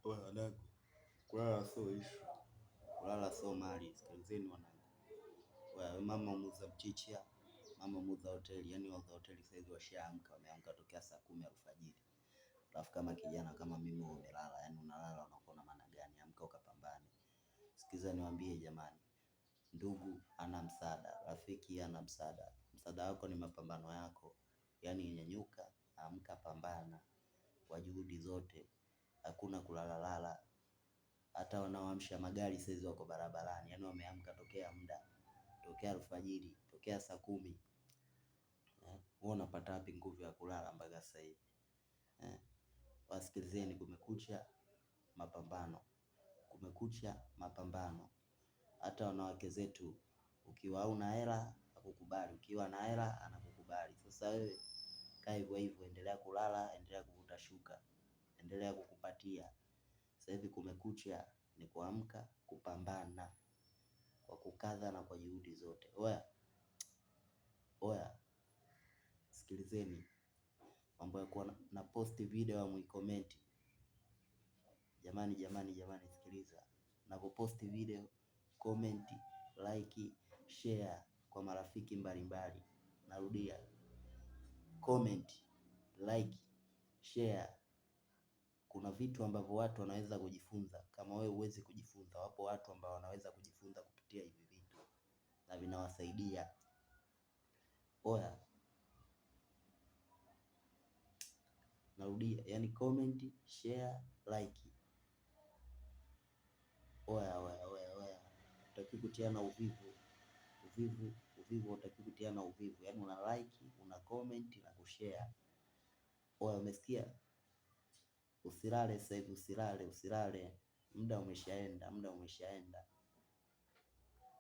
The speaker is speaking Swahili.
Oya wanangu, kulala so issue, kulala so mali. Sikilizeni wanangu, oya mama muuza mchicha, mama muuza hoteli, yani wauza hoteli saizi washaamka, wameamka tokea saa 10 alfajiri. Alafu kama kijana kama mimi umelala, yani unalala unakuwa na maana gani? Amka ukapambane. Sikiza niwaambie jamani, ndugu ana msaada, rafiki ana msaada. Msaada wako ni mapambano yako, yani nyanyuka, amka, pambana kwa juhudi zote, hakuna kulalala. Hata wanaoamsha magari saizi wako barabarani, yani wameamka tokea muda, tokea alfajiri, tokea saa 10. Wewe unapata wapi nguvu ya kulala mpaka sasa hivi? Wasikilizeni, kumekucha, mapambano, kumekucha, mapambano. Hata wanawake zetu, ukiwa huna hela hakukubali, ukiwa na hela anakukubali. Sasa wewe kaa hivyo hivyo, endelea kulala, endelea kuvuta shuka, endelea kukupatia. Sasa hivi kumekucha, ni kuamka, kupambana kwa kukaza na kwa juhudi zote. Oya, sikilizeni, mambo ya kuwa na post video hamuicomment. Jamani, sikiliza. Napoposti video, comment, like, share kwa marafiki mbalimbali. Narudia, comment, like, share. Kuna vitu ambavyo watu wanaweza kujifunza. Kama wewe huwezi kujifunza, wapo watu ambao wanaweza kujifunza kupitia hivi vitu na vinawasaidia. Oya, narudia, yani comment, share, like. Oya, hutaki kutiana uvivu. Hutaki kutiana uvivu. Yani una like, una comment na kushare. Oya, umesikia? Usilale sasa hivi, usilale. Muda umeshaenda.